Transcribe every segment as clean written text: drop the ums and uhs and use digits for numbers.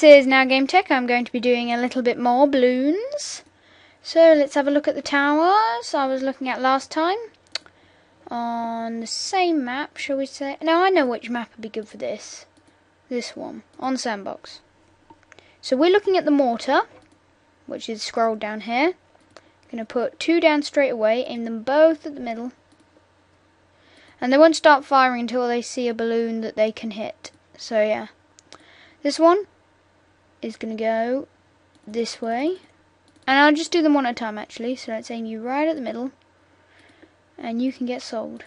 this is Now Game Tech. I'm going to be doing a little bit more balloons. So let's have a look at the towers I was looking at last time. On the same map, shall we say? Now I know which map would be good for this. This one, on sandbox. So we're looking at the mortar, which is scrolled down here. Going to put 2 down straight away, aim them both at the middle. And they won't start firing until they see a balloon that they can hit. So yeah. This one is going to go this way. And I'll just do them one at a time actually. So let's aim you right at the middle. And you can get sold.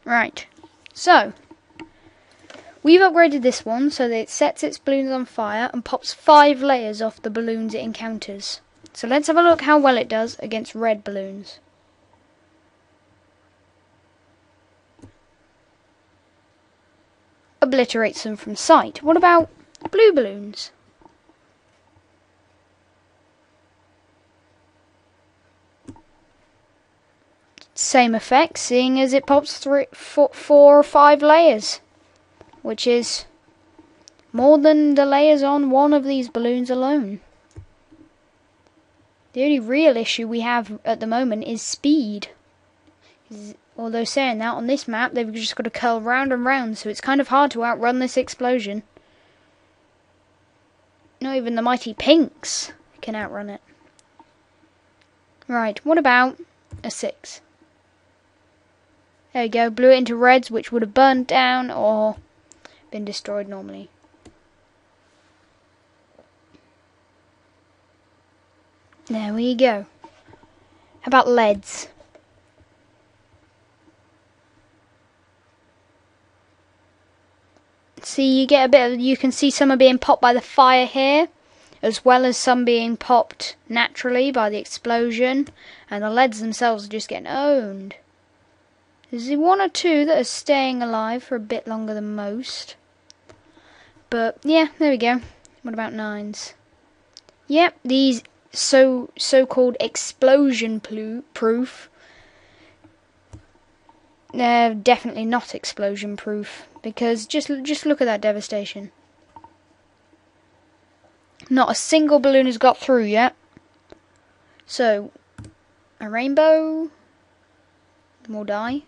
Right. So, we've upgraded this one so that it sets its balloons on fire and pops 5 layers off the balloons it encounters. So let's have a look how well it does against red balloons. Obliterates them from sight. What about blue balloons? Same effect, seeing as it pops 4 or 5 layers, which is more than the layers on one of these balloons alone. The only real issue we have at the moment is speed. Although saying that, on this map they've just got to curl round and round, so it's kind of hard to outrun this explosion. Not even the mighty pinks can outrun it. Right, what about a 6? There we go, blew it into reds, which would have burned down or been destroyed normally. There we go. How about leads? See, you get a bit of, you can see some are being popped by the fire here, as well as some being popped naturally by the explosion, and the leads themselves are just getting owned. There's 1 or 2 that are staying alive for a bit longer than most. But yeah, there we go. What about 9s? Yep, these so-called explosion proof. They're definitely not explosion proof, because just look at that devastation. Not a single balloon has got through yet. So a rainbow. Them all die.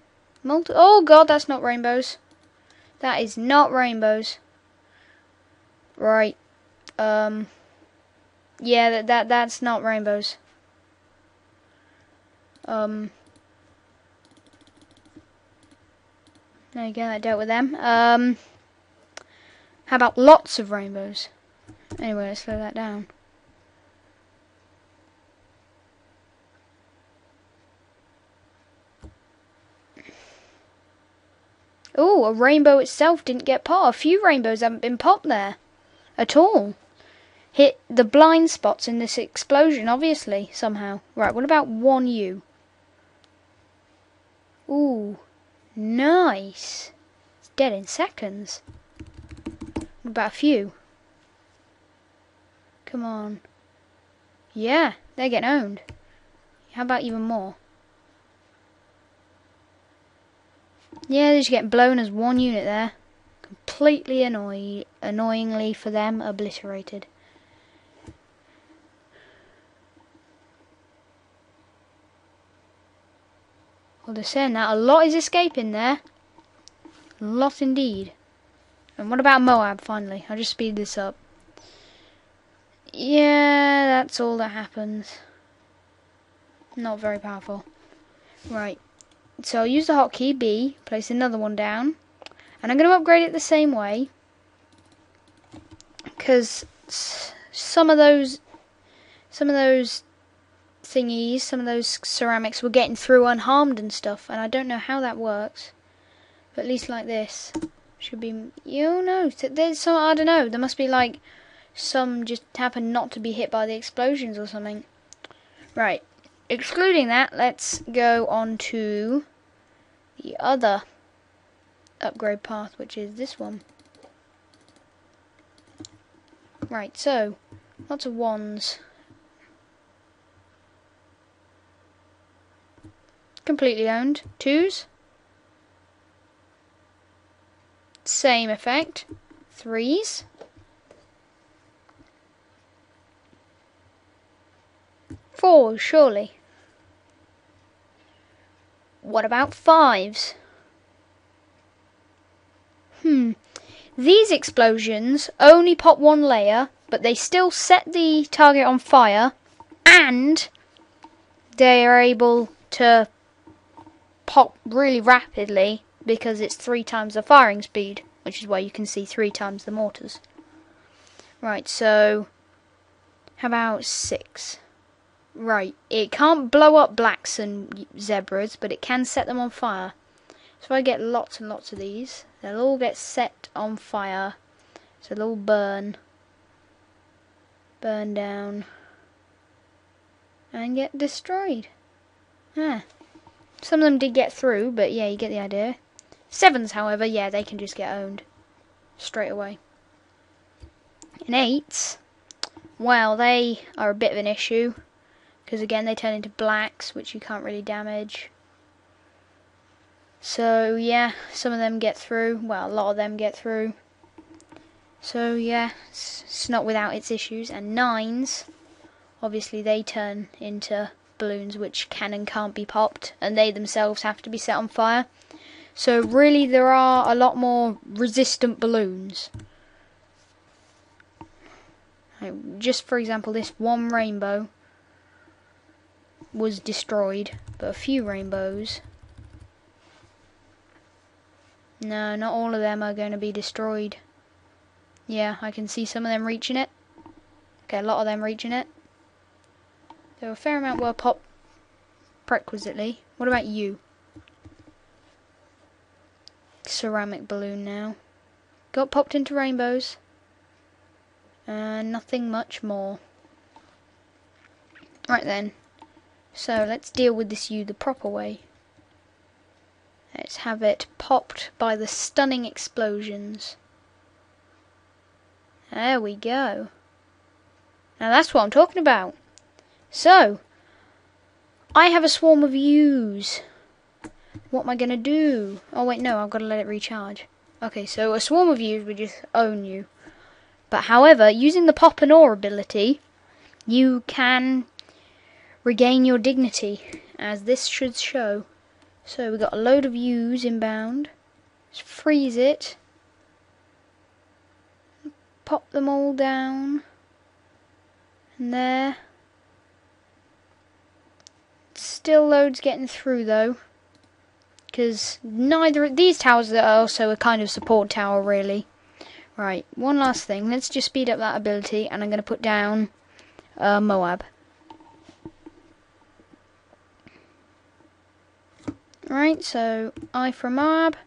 Oh god, that's not rainbows. That is not rainbows. Right. Yeah, that's not rainbows. There you go, that dealt with them. How about lots of rainbows? Anyway, let's slow that down. Oh, a rainbow itself didn't get popped. A few rainbows haven't been popped there at all. Hit the blind spots in this explosion, obviously, somehow. Right, what about 1U? Ooh, nice. It's dead in seconds. What about a few? Come on. Yeah, they're getting owned. How about even more? Yeah, they're just getting blown as 1 unit there. Completely annoyingly for them, obliterated. Well, they're saying that a lot is escaping there. A lot indeed. And what about Moab, finally? I'll just speed this up. Yeah, that's all that happens. Not very powerful. Right. So I'll use the hotkey B, place another one down, and I'm going to upgrade it the same way, because some of those thingies, some of those ceramics were getting through unharmed and stuff, and I don't know how that works, but at least like this should be, you know, there's some, I don't know, there must be like some just happen not to be hit by the explosions or something. Right. Excluding that, let's go on to the other upgrade path, which is this one. Right, so lots of 1s. Completely owned. 2s. Same effect. 3s. 4s, surely. What about 5s? These explosions only pop one layer, but they still set the target on fire, and they are able to pop really rapidly because it's 3 times the firing speed, which is why you can see 3 times the mortars. Right, so how about 6? Right, it can't blow up blacks and zebras, but it can set them on fire. So if I get lots and lots of these, they'll all get set on fire. So they'll all burn down, and get destroyed. Some of them did get through, but yeah, you get the idea. 7s, however, yeah, they can just get owned straight away. And 8s, well, they are a bit of an issue, because again, they turn into blacks, which you can't really damage. So yeah, some of them get through. Well, a lot of them get through. So yeah, it's not without its issues. And 9s, obviously they turn into balloons which can and can't be popped, and they themselves have to be set on fire. So really there are a lot more resistant balloons. Just for example, this one rainbow was destroyed, but a few rainbows, no, not all of them are going to be destroyed. Yeah, I can see some of them reaching it. Okay, a lot of them reaching it. So a fair amount were popped prerequisitely. What about you? Ceramic balloon now. Got popped into rainbows. Nothing much more. Right then. So let's deal with this you the proper way. Let's have it popped by the stunning explosions. There we go. Now that's what I'm talking about. So, I have a swarm of U's. What am I going to do? Oh wait, no, I've got to let it recharge. Okay, so a swarm of U's would just own you. But however, using the pop and awe ability, you can regain your dignity, as this should show. So we've got a load of U's inbound. Just freeze it. Pop them all down. And there. Still loads getting through though. Because neither of these towers are also a kind of support tower really. Right, one last thing. Let's just speed up that ability, and I'm going to put down Moab. Right, so I for Moab.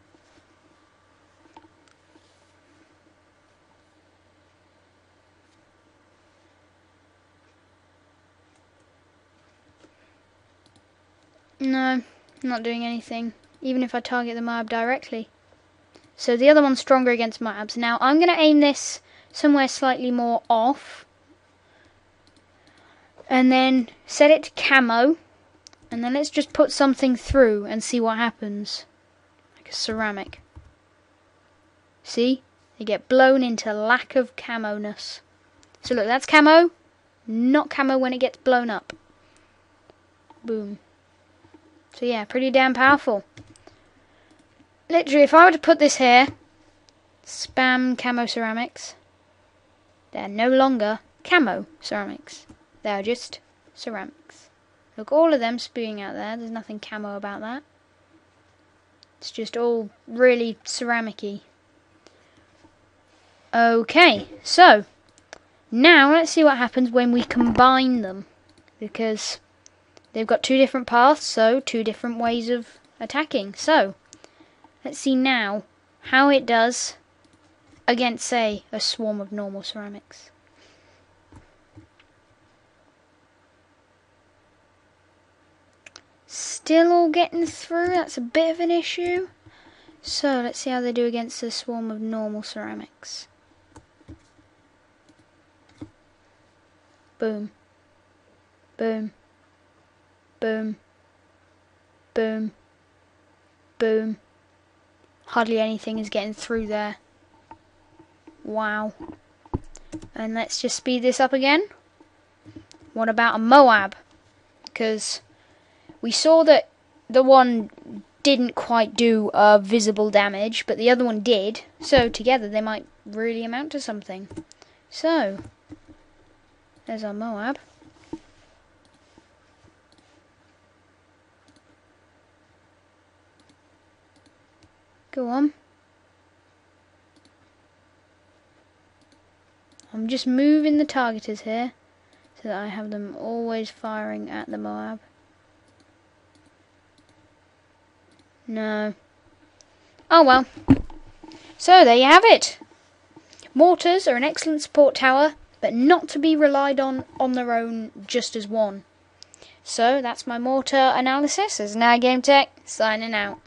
No, not doing anything, even if I target the Moab directly. So the other one's stronger against Moabs. Now I'm going to aim this somewhere slightly more off, and then set it to camo, and then let's just put something through and see what happens. Like a ceramic. See? They get blown into lack of camo-ness. So look, that's camo, not camo when it gets blown up. Boom. So yeah, pretty damn powerful. Literally, if I were to put this here, spam camo ceramics, they're no longer camo ceramics. They're just ceramics. Look, all of them spewing out there. There's nothing camo about that. It's just all really ceramic-y. Okay, so now let's see what happens when we combine them, because they've got 2 different paths, so 2 different ways of attacking. So let's see now how it does against, say, a swarm of normal ceramics. Still all getting through, that's a bit of an issue. So let's see how they do against a swarm of normal ceramics. Boom. Boom. Boom. Boom. Boom. Hardly anything is getting through there. Wow. And let's just speed this up again. What about a Moab? because we saw that the one didn't quite do visible damage, but the other one did. So together they might really amount to something. So there's our Moab. Go on. I'm just moving the targeters here so that I have them always firing at the Moab. No. Oh well. So there you have it. Mortars are an excellent support tower, but not to be relied on their own just as one. So that's my mortar analysis. As Now Game Tech, signing out.